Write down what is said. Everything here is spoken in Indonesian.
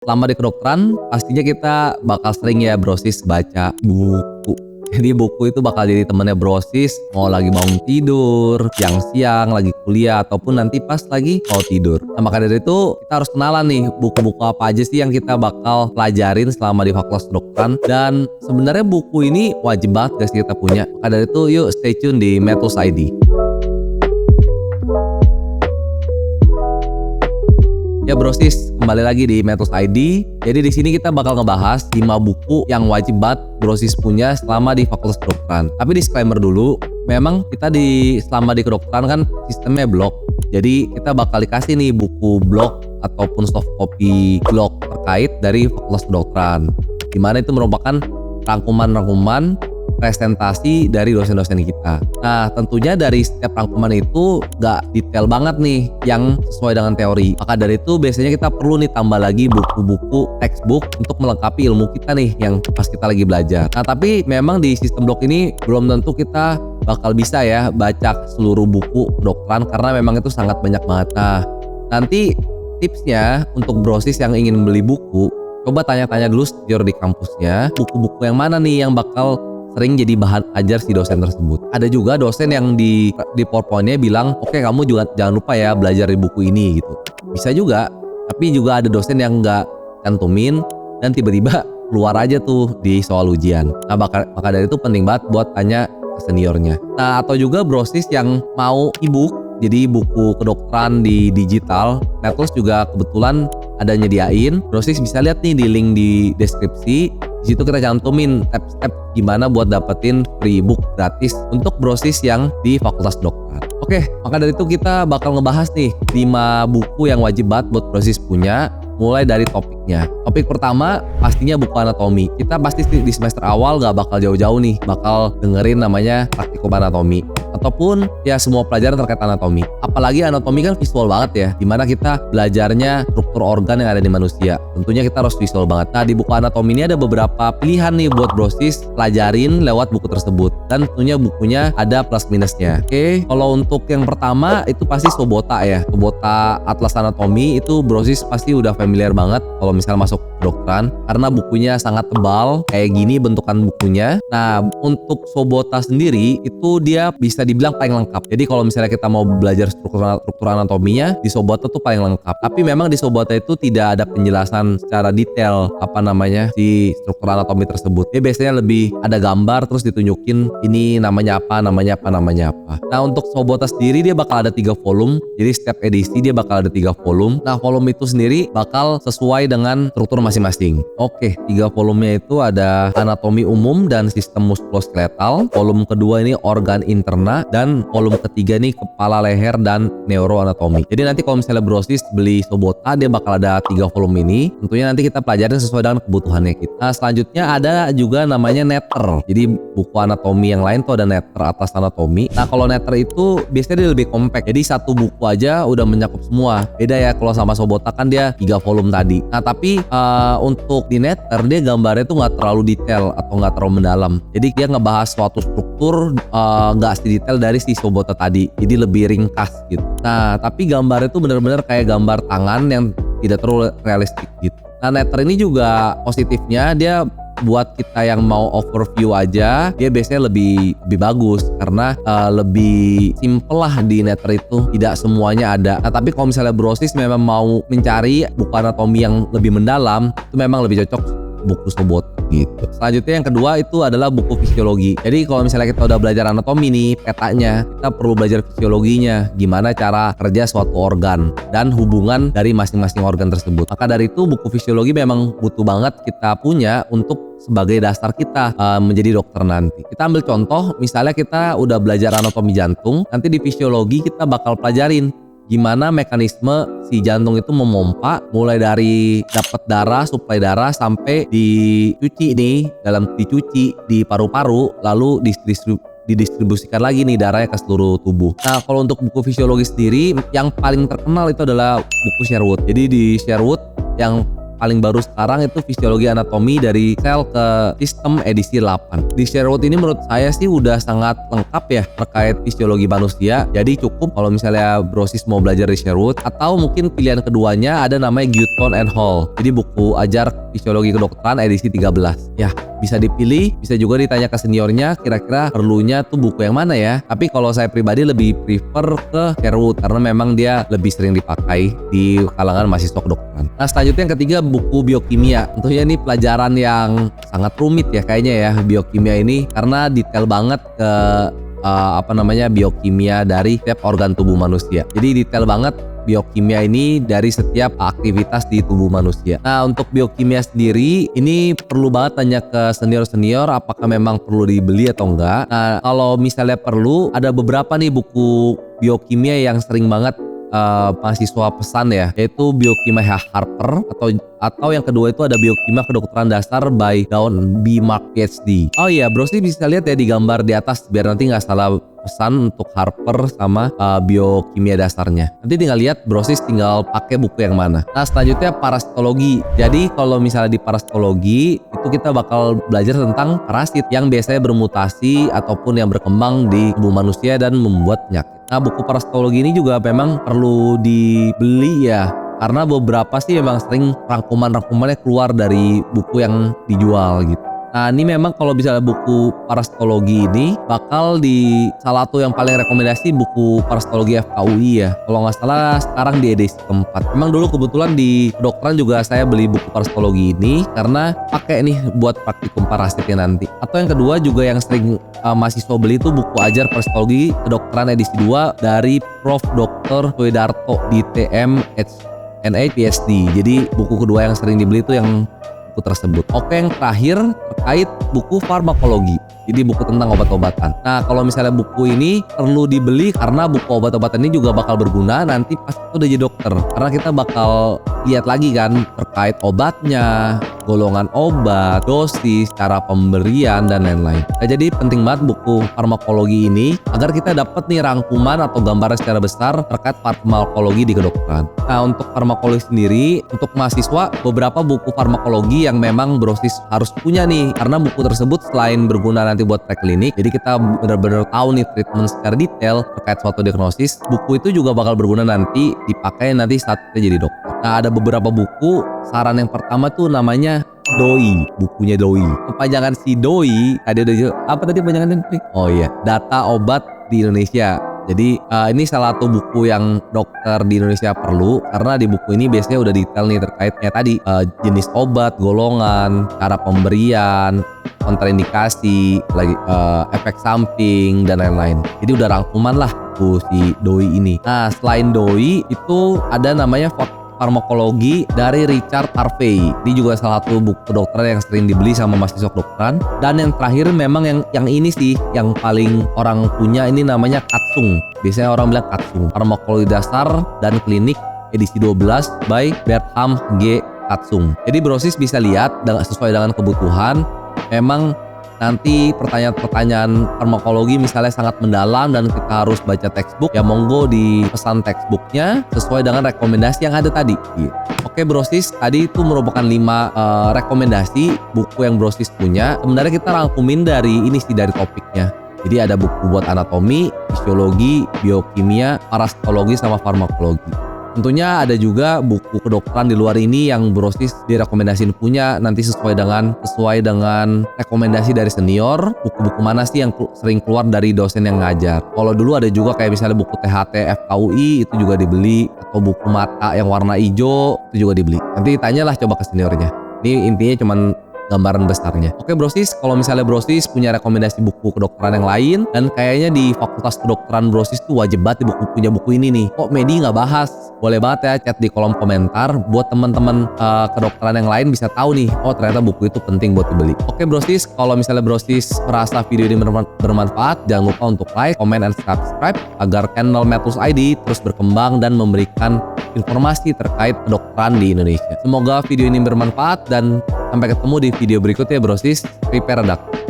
Selama di kedokteran, pastinya kita bakal sering ya brosis baca buku. Jadi buku itu bakal jadi temennya brosis, mau lagi bangun tidur, siang-siang, lagi kuliah, ataupun nanti pas lagi mau tidur. Nah maka dari itu kita harus kenalan nih buku-buku apa aja sih yang kita bakal pelajarin selama di fakultas kedokteran. Dan sebenarnya buku ini wajib banget guys kita punya. Maka dari itu yuk stay tune di Metals ID. Ya brosis, kembali lagi di Metals ID. Jadi di sini kita bakal ngebahas 5 buku yang wajib banget brosis punya selama di fakultas kedokteran. Tapi disclaimer dulu, memang kita selama di kedokteran kan sistemnya blok. Jadi kita bakal dikasih nih buku blok ataupun soft copy blok terkait dari fakultas kedokteran. Dimana itu merupakan rangkuman-rangkuman presentasi dari dosen-dosen kita. Nah tentunya dari setiap rangkuman itu gak detail banget nih yang sesuai dengan teori. Maka dari itu biasanya kita perlu nih tambah lagi buku-buku textbook untuk melengkapi ilmu kita nih yang pas kita lagi belajar. Nah tapi memang di sistem blok ini belum tentu kita bakal bisa ya baca seluruh buku kedokteran karena memang itu sangat banyak banget. Nah nanti tipsnya untuk brosis yang ingin beli buku, coba tanya-tanya dulu senior di kampusnya, buku-buku yang mana nih yang bakal sering jadi bahan ajar si dosen tersebut. Ada juga dosen yang di PowerPoint-nya bilang, oke kamu juga jangan lupa ya belajar di buku ini gitu. Bisa juga, tapi juga ada dosen yang nggak cantumin dan tiba-tiba keluar aja tuh di soal ujian. Nah maka dari itu penting banget buat tanya ke seniornya. Nah atau juga brosis yang mau e-book, jadi buku kedokteran di digital, Netflix juga kebetulan ada nyediain. Brosis bisa lihat nih di link di deskripsi. Di situ kita cantumin step-step gimana buat dapetin free book gratis untuk brosis yang di fakultas kedokteran. Oke, maka dari itu kita bakal ngebahas nih 5 buku yang wajib banget buat brosis punya, mulai dari topiknya. Topik pertama pastinya buku anatomi. Kita pasti di semester awal gak bakal jauh-jauh nih, bakal dengerin namanya praktikum anatomi ataupun ya semua pelajaran terkait anatomi. Apalagi anatomi kan visual banget ya, dimana kita belajarnya struktur organ yang ada di manusia. Tentunya kita harus visual banget. Nah di buku anatomi ini ada beberapa pilihan nih buat brosis pelajarin lewat buku tersebut, dan tentunya bukunya ada plus minusnya. Oke, kalau untuk yang pertama itu pasti Sobota ya, Sobota Atlas Anatomi itu brosis pasti udah familiar banget kalau misalnya masuk kedokteran karena bukunya sangat tebal kayak gini bentukan bukunya. Nah untuk Sobota sendiri itu dia bisa dibilang paling lengkap. Jadi kalau misalnya kita mau belajar struktur anatominya di Sobota tuh paling lengkap. Tapi memang di Sobota itu tidak ada penjelasan secara detail si struktur anatomi tersebut. Dia biasanya lebih ada gambar terus ditunjukin ini namanya apa. Nah untuk Sobota sendiri dia bakal ada 3 volume. Jadi setiap edisi dia bakal ada 3 volume. Nah volume itu sendiri bakal sesuai dengan struktur masing-masing. Oke, 3 volumenya itu ada anatomi umum dan sistem muskuloskeletal. Volume kedua ini organ interna, dan volume ketiga nih kepala, leher, dan neuroanatomi. Jadi nanti kalau misalnya brosis beli Sobota dia bakal ada 3 volume ini. Tentunya nanti kita pelajarin sesuai dengan kebutuhannya kita. Nah selanjutnya ada juga namanya Netter. Jadi buku anatomi yang lain tuh ada Netter Atlas Anatomi. Nah kalau Netter itu biasanya dia lebih compact. Jadi satu buku aja udah mencakup semua. Beda ya kalau sama Sobota kan dia 3 volume tadi. Nah tapi untuk di Netter dia gambarnya tuh nggak terlalu detail atau nggak terlalu mendalam. Jadi dia ngebahas suatu struktur nggak sedetail dari si Sobota tadi. Jadi lebih ringkas gitu. Nah tapi gambarnya tuh bener-bener kayak gambar tangan yang tidak terlalu realistik gitu. Nah Netter ini juga positifnya dia buat kita yang mau overview aja dia biasanya lebih bagus karena lebih simple lah di Netter itu, tidak semuanya ada. Nah tapi kalau misalnya brosis memang mau mencari buku anatomi yang lebih mendalam itu memang lebih cocok buku Sobota gitu. Selanjutnya yang kedua itu adalah buku fisiologi. Jadi kalau misalnya kita udah belajar anatomi nih petanya, kita perlu belajar fisiologinya, gimana cara kerja suatu organ dan hubungan dari masing-masing organ tersebut. Maka dari itu buku fisiologi memang butuh banget kita punya untuk sebagai dasar kita menjadi dokter nanti. Kita ambil contoh, misalnya kita udah belajar anatomi jantung, nanti di fisiologi kita bakal pelajarin gimana mekanisme si jantung itu memompa mulai dari dapat darah, suplai darah sampai dicuci di paru-paru, lalu didistribusikan lagi nih darahnya ke seluruh tubuh. Nah kalau untuk buku fisiologi sendiri yang paling terkenal itu adalah buku Sherwood. Jadi di Sherwood yang paling baru sekarang itu Fisiologi Anatomi dari Sel ke Sistem edisi 8. Di Sherwood ini menurut saya sih udah sangat lengkap ya terkait fisiologi manusia. Jadi cukup kalau misalnya Brosis mau belajar di Sherwood, atau mungkin pilihan keduanya ada namanya Gutton and Hall. Jadi buku ajar fisiologi kedokteran edisi 13. Ya, bisa dipilih, bisa juga ditanya ke seniornya kira-kira perlunya tuh buku yang mana ya. Tapi kalau saya pribadi lebih prefer ke Sherwood karena memang dia lebih sering dipakai di kalangan mahasiswa kedokteran. Nah, selanjutnya yang ketiga buku biokimia. Tentunya ini pelajaran yang sangat rumit ya kayaknya ya biokimia ini, karena detail banget ke biokimia dari setiap organ tubuh manusia. Jadi detail banget biokimia ini dari setiap aktivitas di tubuh manusia. Nah, untuk biokimia sendiri ini perlu banget tanya ke senior-senior apakah memang perlu dibeli atau enggak. Nah, kalau misalnya perlu, ada beberapa nih buku biokimia yang sering banget mahasiswa pesan ya, yaitu Biokimia Harper atau yang kedua itu ada Biokimia Kedokteran Dasar by Dawn B. Mark PhD. Oh iya, bro sih bisa lihat ya di gambar di atas biar nanti nggak salah pesan untuk Harper sama biokimia dasarnya. Nanti tinggal lihat brosis tinggal pakai buku yang mana. Nah, selanjutnya parasitologi. Jadi kalau misalnya di parasitologi itu kita bakal belajar tentang parasit yang biasanya bermutasi ataupun yang berkembang di tubuh manusia dan membuat penyakit. Nah, buku parasitologi ini juga memang perlu dibeli ya, karena beberapa sih memang sering rangkuman-rangkumannya keluar dari buku yang dijual gitu. Nah, ini memang kalau misalnya buku parasitologi ini bakal di salah satu yang paling rekomendasi buku parasitologi FKUI ya. Kalau nggak salah sekarang di edisi keempat. Memang dulu kebetulan di kedokteran juga saya beli buku parasitologi ini karena pakai nih buat praktikum parasitnya nanti. Atau yang kedua juga yang sering mahasiswa beli itu buku ajar parasitologi kedokteran edisi 2 dari Prof. Dr. Wedarto DTM PhD. Jadi buku kedua yang sering dibeli itu yang buku tersebut. Oke, yang terakhir terkait buku farmakologi. Jadi buku tentang obat-obatan. Nah, kalau misalnya buku ini perlu dibeli karena buku obat-obatan ini juga bakal berguna nanti pas itu udah jadi dokter. Karena kita bakal lihat lagi kan terkait obatnya, golongan obat, dosis, cara pemberian dan lain-lain. Nah, jadi penting banget buku farmakologi ini agar kita dapat nih rangkuman atau gambaran secara besar terkait farmakologi di kedokteran. Nah, untuk farmakologi sendiri, untuk mahasiswa beberapa buku farmakologi yang memang brosis harus punya nih, karena buku tersebut selain berguna nanti buat preklinik, jadi kita benar-benar tahu nih treatment secara detail terkait suatu diagnosis. Buku itu juga bakal berguna nanti dipakai nanti saat kita jadi dokter. Nah, ada beberapa buku. Saran yang pertama tuh namanya DOI, bukunya DOI. Kepanjangan si DOI, apa tadi panjangannya? Oh iya, Data Obat di Indonesia. Jadi ini salah satu buku yang dokter di Indonesia perlu, karena di buku ini biasanya udah detail nih terkaitnya tadi jenis obat, golongan, cara pemberian, kontraindikasi, lagi efek samping dan lain-lain. Jadi udah rangkuman lah buku si DOI ini. Nah, selain DOI itu ada namanya farmakologi dari Richard Harvey. Ini juga salah satu buku kedokteran yang sering dibeli sama mahasiswa kedokteran. Dan yang terakhir memang yang ini sih yang paling orang punya, ini namanya Katsung. Biasanya orang bilang Katsung. Farmakologi Dasar dan Klinik edisi 12 by Bertham G. Katsung. Jadi brosis bisa lihat sesuai dengan kebutuhan. Memang nanti pertanyaan-pertanyaan farmakologi misalnya sangat mendalam dan kita harus baca textbook, ya monggo dipesan textbooknya sesuai dengan rekomendasi yang ada tadi. Oke brosis, tadi itu merupakan 5 rekomendasi buku yang brosis punya. Sebenarnya kita rangkumin dari ini sih, dari topiknya. Jadi ada buku buat anatomi, fisiologi, biokimia, parasitologi sama farmakologi. Tentunya ada juga buku kedokteran di luar ini yang brosis direkomendasiin punya, nanti sesuai dengan rekomendasi dari senior. Buku-buku mana sih yang sering keluar dari dosen yang ngajar. Kalau dulu ada juga kayak misalnya buku THT FKUI itu juga dibeli, atau buku mata yang warna hijau itu juga dibeli. Nanti tanyalah coba ke seniornya. Ini intinya cuman gambaran besarnya. Oke brosis, kalau misalnya brosis punya rekomendasi buku kedokteran yang lain, dan kayaknya di fakultas kedokteran brosis tuh wajib banget punya buku ini nih, kok Medi nggak bahas? Boleh banget ya chat di kolom komentar buat teman-teman kedokteran yang lain bisa tahu nih, oh ternyata buku itu penting buat dibeli. Oke brosis, kalau misalnya brosis merasa video ini bermanfaat, jangan lupa untuk like, comment, and subscribe agar channel Metus ID terus berkembang dan memberikan informasi terkait kedokteran di Indonesia. Semoga video ini bermanfaat dan sampai ketemu di video berikutnya brosis. Prepare redact.